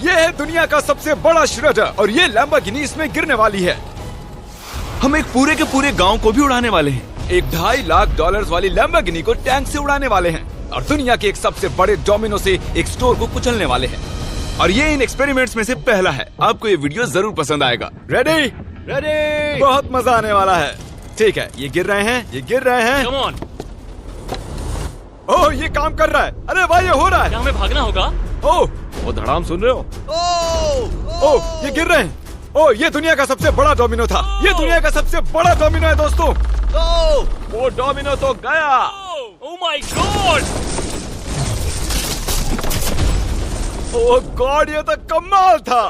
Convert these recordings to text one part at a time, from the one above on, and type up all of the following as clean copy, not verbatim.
ये है दुनिया का सबसे बड़ा श्रेडर और ये लैम्बोर्गिनी इसमें गिरने वाली है। हम एक पूरे के पूरे गांव को भी उड़ाने वाले हैं। एक $2.5 लाख वाली लैम्बोर्गिनी को टैंक से उड़ाने वाले हैं और दुनिया के एक सबसे बड़े डोमिनो से एक स्टोर को कुचलने वाले हैं। और ये इन एक्सपेरिमेंट्स में से पहला है। आपको ये वीडियो जरूर पसंद आएगा। रेडी? रेडी। बहुत मजा आने वाला है। ठीक है, ये गिर रहे हैं, ये गिर रहे हैं। Come on. ओह, ये काम कर रहा है। अरे भाई, ये हो रहा है। क्या हमें भागना होगा? ओह, वो धड़ाम सुन रहे हो? ओह, ये गिर रहे हैं। ओह, ये दुनिया का सबसे बड़ा डोमिनो था। ये दुनिया का सबसे बड़ा डोमिनो है दोस्तों। वो डोमिनो तो गया। Oh my God! Oh God, ये तो कमाल था।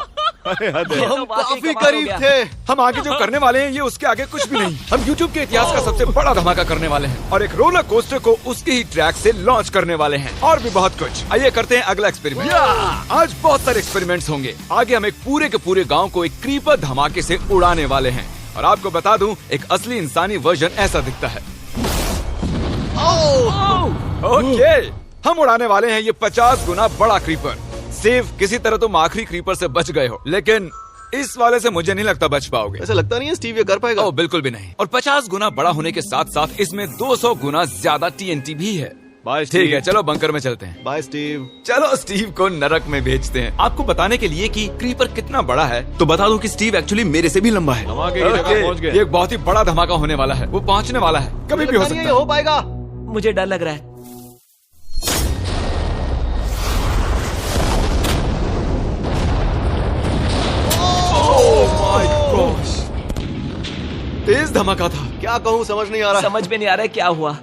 हम काफी करीब थे। हम आगे जो करने वाले हैं ये उसके आगे कुछ भी नहीं। हम YouTube के इतिहास का सबसे बड़ा धमाका करने वाले हैं और एक रोलर कोस्टर को उसके ही ट्रैक से लॉन्च करने वाले हैं और भी बहुत कुछ। आइए करते हैं अगला एक्सपेरिमेंट। आज बहुत सारे एक्सपेरिमेंट्स होंगे। आगे हम एक पूरे के पूरे गांव को एक क्रीपर धमाके से उड़ाने वाले हैं और आपको बता दूं, एक असली इंसानी वर्जन ऐसा दिखता है। ओके, हम उड़ाने वाले हैं ये 50 गुना बड़ा क्रीपर। सेव, किसी तरह तुम आखिरी क्रीपर से बच गए हो, लेकिन इस वाले से मुझे नहीं लगता बच पाओगे। ऐसा लगता नहीं है स्टीव ये कर पाएगा। ओह, बिल्कुल भी नहीं। और 50 गुना बड़ा होने के साथ साथ इसमें 200 गुना ज्यादा TNT भी है। बाय ठीक है, चलो बंकर में चलते हैं। Bye Steve. चलो स्टीव को नरक में भेजते हैं। आपको बताने के लिए कि क्रीपर कितना बड़ा है तो बता दूं कि स्टीव एक्चुअली मेरे से भी लंबा है। धमाके की जगह पहुंच ये गए। एक बहुत ही बड़ा धमाका होने वाला है। वो पहुंचने वाला है, कभी भी हो सकता है। हो पाएगा। मुझे डर लग रहा है। तेज धमाका था। क्या कहूँ समझ नहीं आ रहा। समझ में नहीं आ रहा है क्या हुआ।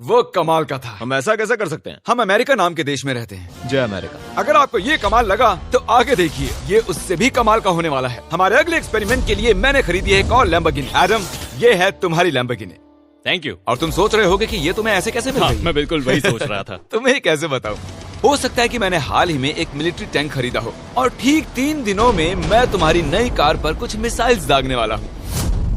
वो कमाल का था। हम ऐसा कैसे कर सकते हैं? हम अमेरिका नाम के देश में रहते हैं। जय अमेरिका। अगर आपको ये कमाल लगा तो आगे देखिए, ये उससे भी कमाल का होने वाला है। हमारे अगले एक्सपेरिमेंट के लिए मैंने खरीदी है एक और लैम्बोर्गिनी। एडम, ये है तुम्हारी लैम्बोर्गिनी। Thank you. और तुम सोच रहे होगे कि ये तुम्हें ऐसे कैसे मिल गई? मैं बिल्कुल वही सोच रहा था। तुम्हें कैसे बताऊं? हो सकता है कि मैंने हाल ही में एक मिलिट्री टैंक खरीदा हो और ठीक 3 दिनों में मैं तुम्हारी नई कार पर कुछ मिसाइल्स दागने वाला हूँ।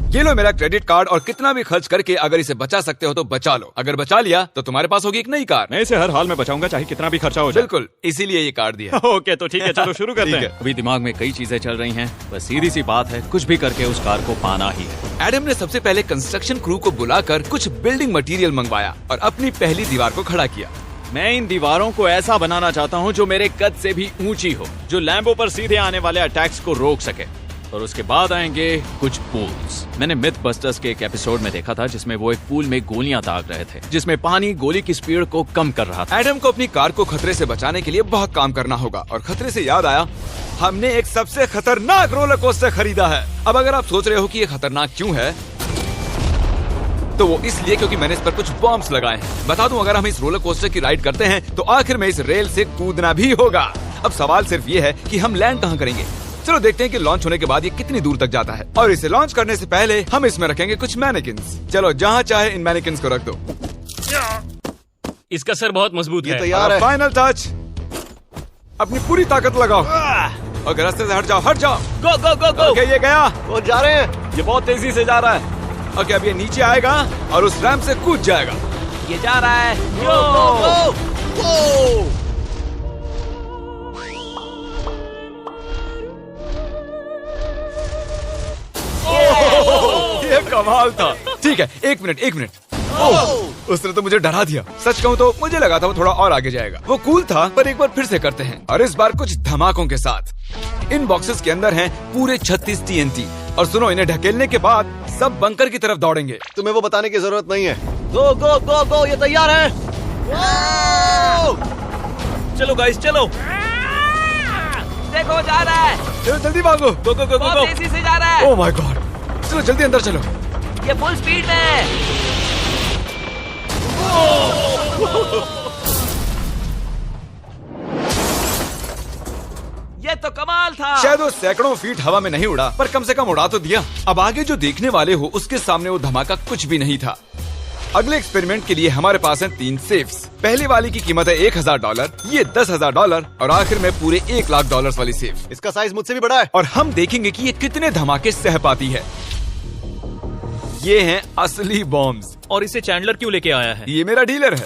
ये लो मेरा क्रेडिट कार्ड और कितना भी खर्च करके अगर इसे बचा सकते हो तो बचा लो। अगर बचा लिया तो तुम्हारे पास होगी एक नई कार। मैं इसे हर हाल में बचाऊंगा, चाहे कितना भी खर्चा हो जाए। बिल्कुल, इसीलिए ये कार्ड दिया। ओके, तो ठीक है, चलो शुरू करते ठीक हैं। है। अभी दिमाग में कई चीजें चल रही हैं, बस सीधी सी बात है, कुछ भी करके उस कार को पाना ही है। एडम ने सबसे पहले कंस्ट्रक्शन क्रू को बुलाकर कुछ बिल्डिंग मटेरियल मंगवाया और अपनी पहली दीवार को खड़ा किया। मैं इन दीवारों को ऐसा बनाना चाहता हूँ जो मेरे कद से भी ऊंची हो, जो लैम्बो पर सीधे आने वाले अटैक्स को रोक सके। और उसके बाद आएंगे कुछ पूल्स। मैंने मिथ बस्टर्स के एक एपिसोड में देखा था जिसमें वो एक पूल में गोलियां दाग रहे थे, जिसमें पानी गोली की स्पीड को कम कर रहा था। एडम को अपनी कार को खतरे से बचाने के लिए बहुत काम करना होगा और खतरे से याद आया, हमने एक सबसे खतरनाक रोलर कोस्टर खरीदा है। अब अगर आप सोच रहे हो कि ये खतरनाक क्यों है, तो वो इसलिए क्योंकि मैंने इस पर कुछ बॉम्ब्स लगाए हैं। बता दूं, अगर हम इस रोलर कोस्टर की राइड करते हैं तो आखिर में इस रेल से कूदना भी होगा। अब सवाल सिर्फ ये है कि हम लैंड कहाँ करेंगे। चलो देखते हैं कि लॉन्च होने के बाद ये कितनी दूर तक जाता है। और इसे लॉन्च करने से पहले हम इसमें रखेंगे कुछ मैनेकिन्स। चलो जहाँ चाहे इन मैनेकिन्स को रख दो। इसका सर बहुत मजबूत है। तैयार है। फाइनल टच, अपनी पूरी ताकत लगाओ और रास्ते से हट जाओ, हट जाओ। गो गो गो गो। ओके, ये गया। वो जा रहे हैं। ये बहुत तेजी से जा रहा है। ओके, अब ये नीचे आएगा और उस रैंप से कूद जाएगा। ये जा रहा है। ये कमाल था। ठीक है, एक मिनट। ओह, उसने तो मुझे डरा दिया। सच कहूँ तो मुझे लगा था वो थोड़ा और आगे जाएगा। वो कूल था, पर एक बार फिर से करते हैं और इस बार कुछ धमाकों के साथ। इन बॉक्सेस के अंदर हैं पूरे 36 TNT और सुनो, इन्हें ढकेलने के बाद सब बंकर की तरफ दौड़ेंगे। तुम्हें वो बताने की जरूरत नहीं है। गो गो गो गो, ये तैयार है। चलो गाइस, चलो। देखो जा रहा है। चलो जल्दी भागो। गो गो गो बहुत गो। तेजी से जा रहा है। ओह माय गॉड, चलो जल्दी अंदर चलो। ये फुल स्पीड में है। ये तो कमाल था। शायद वो सैकड़ों फीट हवा में नहीं उड़ा, पर कम से कम उड़ा तो दिया। अब आगे जो देखने वाले हो उसके सामने वो धमाका कुछ भी नहीं था। अगले एक्सपेरिमेंट के लिए हमारे पास हैं 3 सेफ्स। पहली वाली की कीमत है $1000, ये $10,000 और आखिर में पूरे $1 लाख वाली सेफ। इसका साइज मुझसे भी बड़ा है। और हम देखेंगे कि ये कितने धमाके सह पाती है। ये हैं असली बॉम्ब्स। और इसे चैंडलर क्यों लेके आया है? ये मेरा डीलर है।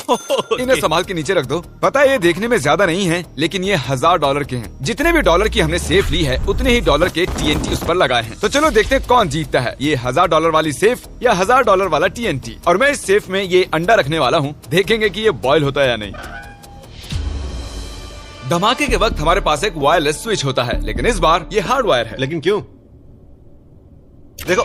इन्हें संभाल के नीचे रख दो। पता है ये देखने में ज्यादा नहीं है, लेकिन ये $1000 के हैं। जितने भी डॉलर की हमने सेफ ली है उतने ही डॉलर के TNT उस पर लगाए हैं। तो चलो देखते हैं कौन जीतता है, ये $1000 वाली सेफ या $1000 वाला TNT। और मैं इस सेफ में ये अंडा रखने वाला हूँ, देखेंगे कि ये बॉयल होता है या नहीं। धमाके के वक्त हमारे पास एक वायरलेस स्विच होता है, लेकिन इस बार ये हार्ड वायर है। लेकिन क्यों? देखो,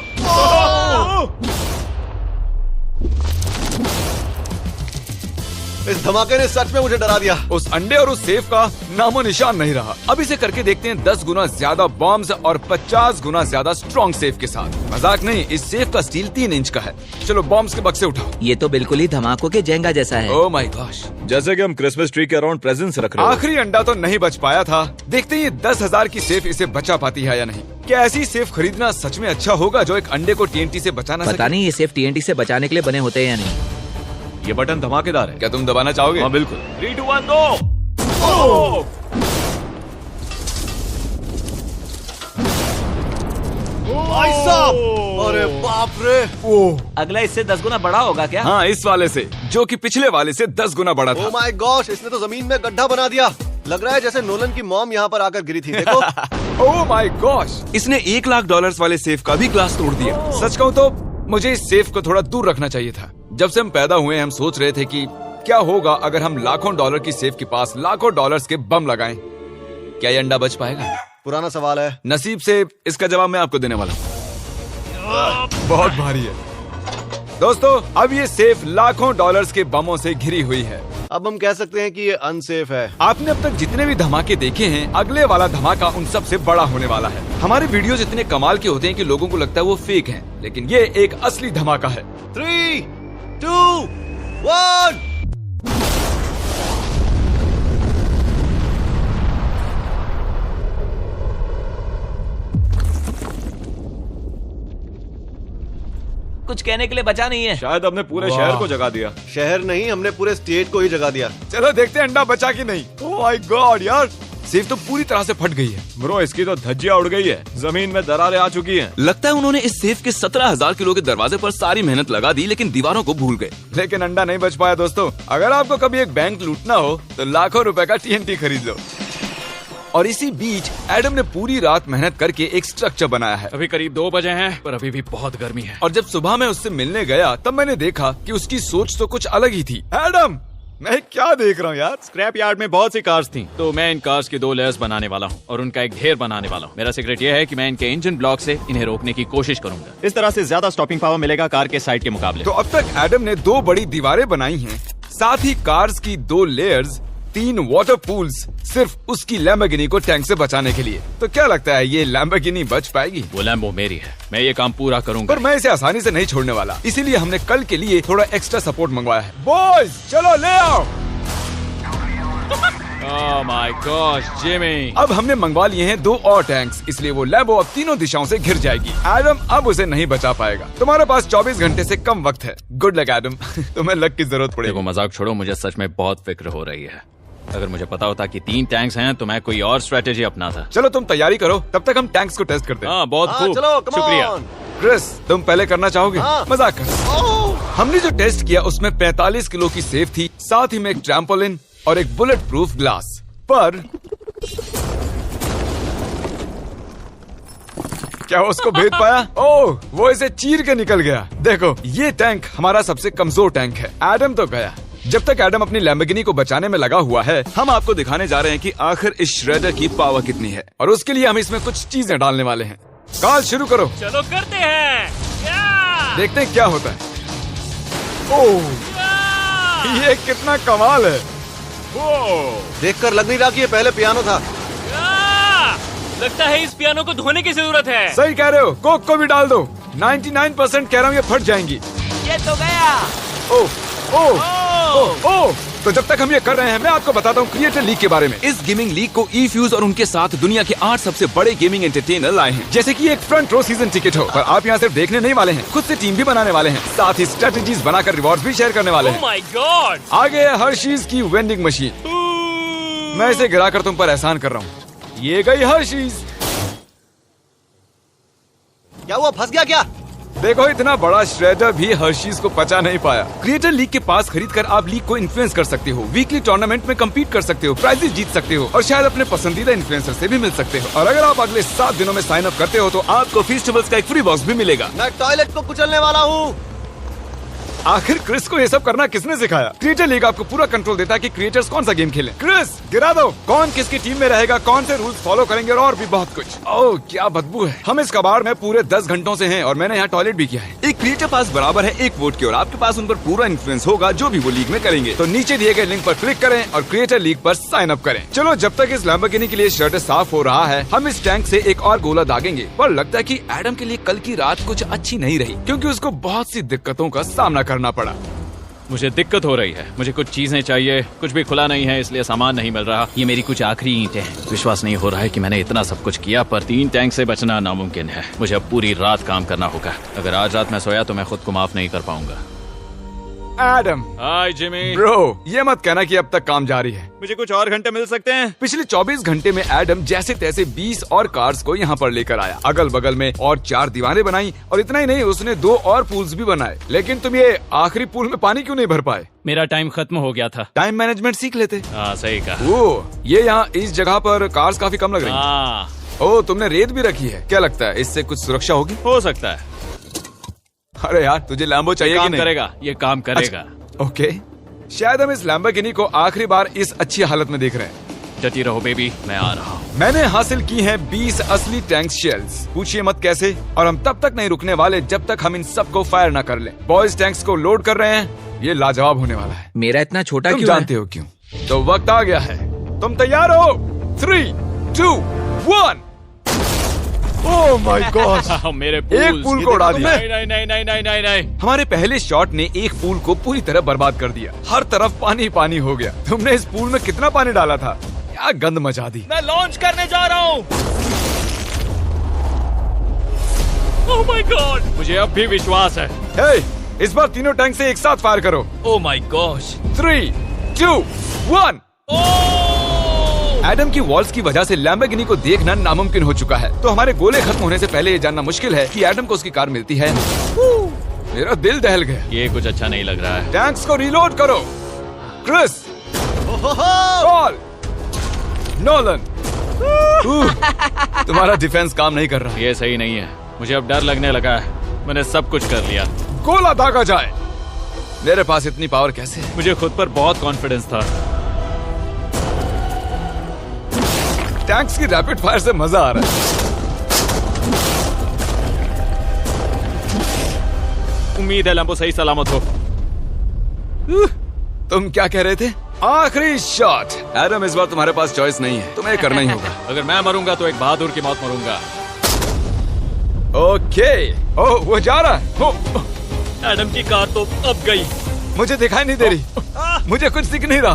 इस धमाके ने सच में मुझे डरा दिया। उस अंडे और उस सेफ का नामो निशान नहीं रहा। अब इसे करके देखते हैं 10 गुना ज्यादा बॉम्ब्स और 50 गुना ज्यादा स्ट्रॉन्ग सेफ के साथ। मजाक नहीं, इस सेफ का स्टील 3 इंच का है। चलो बॉम्ब्स के बक्से उठाओ। ये तो बिल्कुल ही धमाकों के जेंगा जैसा है। ओह माय गॉश, जैसे कि हम क्रिसमस ट्री के अराउंड प्रेजेंट्स रख रहे हैं। आखिरी अंडा तो नहीं बच पाया था। देखते हैं ये 10,000 की सेफ इसे बचा पाती है या नहीं। क्या ऐसी सेफ खरीदना सच में अच्छा होगा जो एक अंडे को TNT से बचा ना सके? पता नहीं ये सेफ TNT से बचाने के लिए बने होते हैं या नहीं। ये बटन धमाकेदार है। क्या तुम दबाना चाहोगे? हाँ बिल्कुल। 3, 2, 1 गो। भाई साहब, अरे बाप रे। अगला इससे 10 गुना बड़ा होगा क्या? हाँ, इस वाले से, जो कि पिछले वाले से 10 गुना बड़ा ओ था। माय गॉश, इसने तो जमीन में गड्ढा बना दिया। लग रहा है जैसे नोलन की मॉम यहाँ पर आकर गिरी थी। देखो। ओह माय गॉश, इसने $1,00,000 वाले सेफ का भी ग्लास तोड़ दिया। सच कहूँ तो मुझे इस सेफ को थोड़ा दूर रखना चाहिए था। जब से हम पैदा हुए हम सोच रहे थे कि क्या होगा अगर हम लाखों डॉलर की सेफ के पास लाखों डॉलर्स के बम लगाएं। क्या ये अंडा बच पाएगा? पुराना सवाल है। नसीब से इसका जवाब मैं आपको देने वाला हूँ। बहुत भारी है दोस्तों। अब ये सेफ लाखों डॉलर्स के बमों से घिरी हुई है। अब हम कह सकते हैं कि ये अनसेफ है। आपने अब तक जितने भी धमाके देखे हैं, अगले वाला धमाका उन सब से बड़ा होने वाला है। हमारे वीडियोस इतने कमाल के होते हैं कि लोगों को लगता है वो फेक हैं, लेकिन ये एक असली धमाका है। 3, 2, 1। कुछ कहने के लिए बचा नहीं है। शायद हमने पूरे शहर को जगा दिया। शहर नहीं, हमने पूरे स्टेट को ही जगा दिया। चलो देखते हैं अंडा बचा कि नहीं। ओह माय गॉड यार, सेफ तो पूरी तरह से फट गई है। ब्रो, इसकी तो धज्जियां उड़ गई है। जमीन में दरारें आ चुकी हैं। लगता है उन्होंने इस सेफ के 17,000 किलो के दरवाजे पर सारी मेहनत लगा दी, लेकिन दीवारों को भूल गए। लेकिन अंडा नहीं बच पाया दोस्तों। अगर आपको कभी एक बैंक लूटना हो तो लाखों रुपए का TNT खरीद लो। और इसी बीच एडम ने पूरी रात मेहनत करके एक स्ट्रक्चर बनाया है। अभी करीब 2 बजे हैं, पर अभी भी बहुत गर्मी है। और जब सुबह मैं उससे मिलने गया तब मैंने देखा कि उसकी सोच तो कुछ अलग ही थी। एडम, मैं क्या देख रहा हूँ यार? स्क्रैप यार्ड में बहुत सी कार्स थी, तो मैं इन कार्स की 2 लेयर्स बनाने वाला हूँ और उनका एक ढेर बनाने वाला हूँ। मेरा सीक्रेट ये है कि मैं इनके इंजन ब्लॉक से इन्हें रोकने की कोशिश करूंगा। इस तरह से ज्यादा स्टॉपिंग पावर मिलेगा कार के साइड के मुकाबले। तो अब तक एडम ने 2 बड़ी दीवारें बनाई हैं, साथ ही कार्स की 2 लेयर्स, 3 वाटर पूल्स, सिर्फ उसकी लैम्बोर्गिनी को टैंक से बचाने के लिए। तो क्या लगता है ये लैम्बोर्गिनी बच पाएगी? वो लैम्बो मेरी है, मैं ये काम पूरा करूंगा। पर मैं इसे आसानी से नहीं छोड़ने वाला, इसीलिए हमने कल के लिए थोड़ा एक्स्ट्रा सपोर्ट मंगवाया है। बॉयज चलो ले आओ। Oh my gosh Jimmy. अब हमने मंगवा लिए हैं 2 और टैंक्स, इसलिए वो लैम्बो अब तीनों दिशाओं से घिर जाएगी। एडम अब उसे नहीं बचा पाएगा। तुम्हारे पास 24 घंटे से कम वक्त है। Good luck Adam. तुम्हें लक की जरूरत पड़ेगी। देखो मजाक छोड़ो, मुझे सच में बहुत फिक्र हो रही है। अगर मुझे पता होता कि 3 टैंक्स हैं तो मैं कोई और स्ट्रेटेजी अपनाता। चलो तुम तैयारी करो, तब तक हम टैंक्स को टेस्ट करते हैं। हाँ बहुत खूब, चलो, come शुक्रिया। on। क्रिस, तुम पहले करना चाहोगे? हाँ। मजाक कर। हमने जो टेस्ट किया उसमें 45 किलो की सेफ थी, साथ ही में एक ट्रैम्पोलिन और एक बुलेट प्रूफ ग्लास। पर क्या उसको भेद पाया? ओह, वो इसे चीर के निकल गया। देखो, ये टैंक हमारा सबसे कमजोर टैंक है। एडम तो गया। जब तक एडम अपनी लैम्बोर्गिनी को बचाने में लगा हुआ है, हम आपको दिखाने जा रहे हैं कि आखिर इस श्रेडर की पावर कितनी है, और उसके लिए हम इसमें कुछ चीजें डालने वाले हैं। कॉल शुरू करो। चलो करते हैं। या! देखते हैं क्या होता है। ओह, ये कितना कमाल है। देखकर लग नहीं रहा कि ये पहले पियानो था। या! लगता है इस पियानो को धोने की जरूरत है। सही कह रहे हो, कोक को भी डाल दो। 99% कह रहा हूँ ये फट जाएंगी। ये तो गया। ओह ओह ओह ओह। तो जब तक हम ये कर रहे हैं, मैं आपको बताता हूँ क्रिएटर लीग के बारे में। इस गेमिंग लीग को ई-फ्यूज और उनके साथ दुनिया के 8 सबसे बड़े गेमिंग एंटरटेनर लाए हैं। जैसे कि एक फ्रंट रो सीजन टिकट हो, पर आप यहाँ सिर्फ देखने नहीं वाले हैं, खुद से टीम भी बनाने वाले हैं, साथ ही स्ट्रेटेजीज बनाकर रिवॉर्ड्स भी शेयर करने वाले ओह हैं। My God. आगे है हर्शीज की वेंडिंग मशीन। मैं इसे गिराकर तुम पर एहसान कर रहा हूँ। ये गई हर्शीज। क्या हुआ, फंस गया क्या? देखो इतना बड़ा श्रेडर भी हर्शीज को पचा नहीं पाया। क्रिएटर लीग के पास खरीद कर आप लीग को इन्फ्लुएंस कर सकते हो, वीकली टूर्नामेंट में कम्पीट कर सकते हो, प्राइजेस जीत सकते हो और शायद अपने पसंदीदा इन्फ्लुएंसर से भी मिल सकते हो। और अगर आप अगले 7 दिनों में साइन अप करते हो तो आपको फेस्टिवल्स का एक फ्री बॉक्स भी मिलेगा। मैं टॉयलेट को कुचलने वाला हूँ। आखिर क्रिस को ये सब करना किसने सिखाया? क्रिएटर लीग आपको पूरा कंट्रोल देता है कि क्रिएटर्स कौन सा गेम खेलें। क्रिस गिरा दो, कौन किसकी टीम में रहेगा, कौन से रूल्स फॉलो करेंगे और भी बहुत कुछ। ओह क्या बदबू है। हम इस कबाड़ में पूरे 10 घंटों से हैं और मैंने यहाँ टॉयलेट भी किया है। एक क्रिएटर पास बराबर है एक वोट के और आपके पास उन पर पूरा इन्फ्लुएंस होगा जो भी वो लीग में करेंगे। तो नीचे दिए गए लिंक पर क्लिक करें और क्रिएटर लीग पर साइन अप करें। चलो जब तक इस लैम्बोर्गिनी के लिए शर्ट साफ हो रहा है हम इस टैंक से एक और गोला दागेंगे। पर लगता है कि एडम के लिए कल की रात कुछ अच्छी नहीं रही क्योंकि उसको बहुत सी दिक्कतों का सामना करना पड़ा। मुझे दिक्कत हो रही है, मुझे कुछ चीजें चाहिए, कुछ भी खुला नहीं है इसलिए सामान नहीं मिल रहा। ये मेरी कुछ आखिरी ईंटें हैं। विश्वास नहीं हो रहा है कि मैंने इतना सब कुछ किया पर 3 टैंक से बचना नामुमकिन है। मुझे अब पूरी रात काम करना होगा। अगर आज रात मैं सोया तो मैं खुद को माफ नहीं कर पाऊंगा। एडम हाय जिमी। ब्रो ये मत कहना कि अब तक काम जारी है। मुझे कुछ और घंटे मिल सकते हैं? पिछले 24 घंटे में एडम जैसे तैसे 20 और कार्स को यहाँ पर लेकर आया। अगल बगल में और 4 दीवारें बनाई और इतना ही नहीं उसने 2 और पूल्स भी बनाए। लेकिन तुम ये आखिरी पूल में पानी क्यों नहीं भर पाए? मेरा टाइम खत्म हो गया था। टाइम मैनेजमेंट सीख लेते। हाँ सही कहा। ओ ये यहाँ इस जगह पर कार्स काफी कम लग रही हैं। हाँ ओ तुमने रेत भी रखी है, क्या लगता है इससे कुछ सुरक्षा होगी? हो सकता है। अरे यार तुझे लैम्बो चाहिए कि काम नहीं? करेगा, ये काम करेगा। ओके शायद हम इस लैम्बोर्गिनी को आखिरी बार इस अच्छी हालत में देख रहे हैं। डटी रहो बेबी, मैं आ रहा हूँ। मैंने हासिल की हैं 20 असली टैंक शेल्स। पूछिए मत कैसे और हम तब तक नहीं रुकने वाले जब तक हम इन सबको फायर ना कर लें। बॉयज टैंक्स को लोड कर रहे हैं, ये लाजवाब होने वाला है। मेरा इतना छोटा तुम क्यों जानते हो क्यों? तो वक्त आ गया है, तुम तैयार हो? 3, 2, 1। ओह माय गॉड मेरे एक पूल को उड़ा दिया। नहीं नहीं नहीं नहीं नहीं नहीं नहीं। हमारे पहले शॉट ने एक पूल को पूरी तरह बर्बाद कर दिया। हर तरफ पानी पानी हो गया। तुमने इस पूल में कितना पानी डाला था? क्या गंद मचा दी। मैं लॉन्च करने जा रहा हूँ। Oh my God. मुझे अब भी विश्वास है। हे, इस बार तीनों टैंक से एक साथ फायर करो। Oh my gosh. 3, 2, 1। एडम की वॉल्स की वजह से लैम्बोर्गिनी को देखना नामुमकिन हो चुका है। तो हमारे गोले खत्म होने से पहले ये जानना मुश्किल है कि एडम को उसकी कार मिलती है। मेरा दिल दहल गया। ये कुछ अच्छा नहीं लग रहा है। टैंक्स को रीलोड करो। Chris, Paul, Nolan. तुम्हारा डिफेंस काम नहीं कर रहा। ये सही नहीं है। मुझे अब डर लगने लगा है। मैंने सब कुछ कर लिया। गोला दागा जाए। मेरे पास इतनी पावर कैसे है? मुझे खुद पर बहुत कॉन्फिडेंस था। टैंक्स की रैपिड फायर से मजा आ रहा है। उम्मीद है लैम्बो सही सलामत हो। तुम क्या कह रहे थे? आखिरी शॉट। एडम इस बार तुम्हारे पास चॉइस नहीं है, तुम्हें करना ही होगा। अगर मैं मरूंगा तो एक बहादुर की मौत मरूंगा। ओके। ओह वो जा रहा है। एडम की कार तो अब गई। मुझे दिखाई नहीं दे रही। मुझे कुछ दिख नहीं रहा।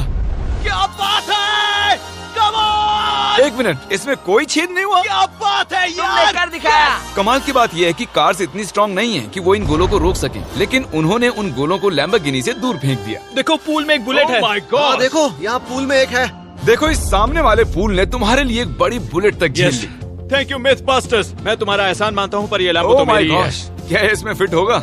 क्या बात है? Come on! एक मिनट, इसमें कोई छेद नहीं हुआ। क्या बात है तुमने यार? कर दिखाया। कमाल की बात यह है कि कार्स इतनी स्ट्रांग नहीं है कि वो इन गोलों को रोक सकें, लेकिन उन्होंने उन गोलों को लैम्बोर्गिनी से दूर फेंक दिया। देखो पूल में एक बुलेट है। माय हाँ गॉड। देखो यहाँ पूल में एक है। देखो इस सामने वाले पूल ने तुम्हारे लिए एक बड़ी बुलेट तक झेल ली। Thank you Myth Busters. मैं तुम्हारा एहसान मानता हूँ पर ये लैम्बो ओह तो माय मेरी है। गॉश, क्या इसमें फिट होगा?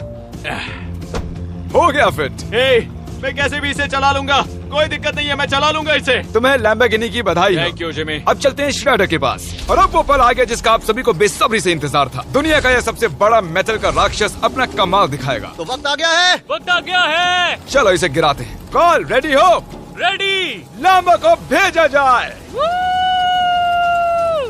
हो गया फिट। हे, मैं कैसे भी इसे चला लूंगा। कोई दिक्कत नहीं है, मैं चला लूंगा इसे। तुम्हें लैम्बोर्गिनी की बधाई हो। Thank you Jimmy. अब चलते हैं श्रेडर के पास। और अब वो पल आ गया जिसका आप सभी को बेसब्री से इंतजार था। दुनिया का यह सबसे बड़ा मेटल का राक्षस अपना कमाल दिखाएगा। तो वक्त आ गया है। वक्त आ गया है। चलो इसे गिराते हैं। कॉल रेडी हो? रेडी। लैम्बो को भेजा जाए।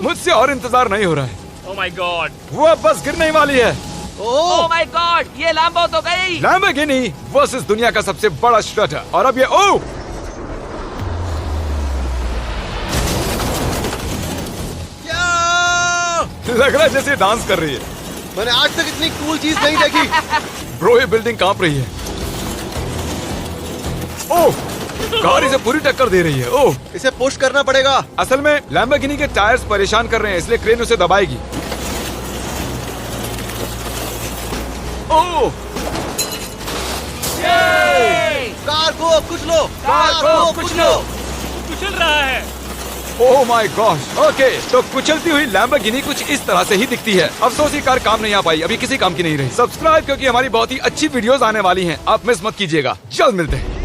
मुझसे और इंतजार नहीं हो रहा है। Oh my God. वो अब बस गिरने ही वाली है। ओह माय गॉड, ये लैम्बो तो गई। लैम्बोर्गिनी वर्सेस दुनिया का सबसे बड़ा श्रेडर। और अब ये ओ लग रहा है जैसे डांस कर रही है। मैंने आज तक इतनी कूल चीज नहीं देखी। ब्रो ये बिल्डिंग कांप रही है। ओह कार इसे पूरी टक्कर दे रही है। ओह इसे पुश करना पड़ेगा। असल में लैम्बोर्गिनी के टायर्स परेशान कर रहे हैं इसलिए क्रेन उसे दबाएगी। ओह कार को कुचलो। कार को कुचलो। कुचल रहा है। Oh my God. ओके, तो कुचलती हुई लैम्बोर्गिनी कुछ इस तरह से ही दिखती है। अफसोस ये कार काम नहीं आ पाई, अभी किसी काम की नहीं रही। सब्सक्राइब क्योंकि हमारी बहुत ही अच्छी वीडियोस आने वाली हैं, आप मिस मत कीजिएगा। जल्द मिलते हैं।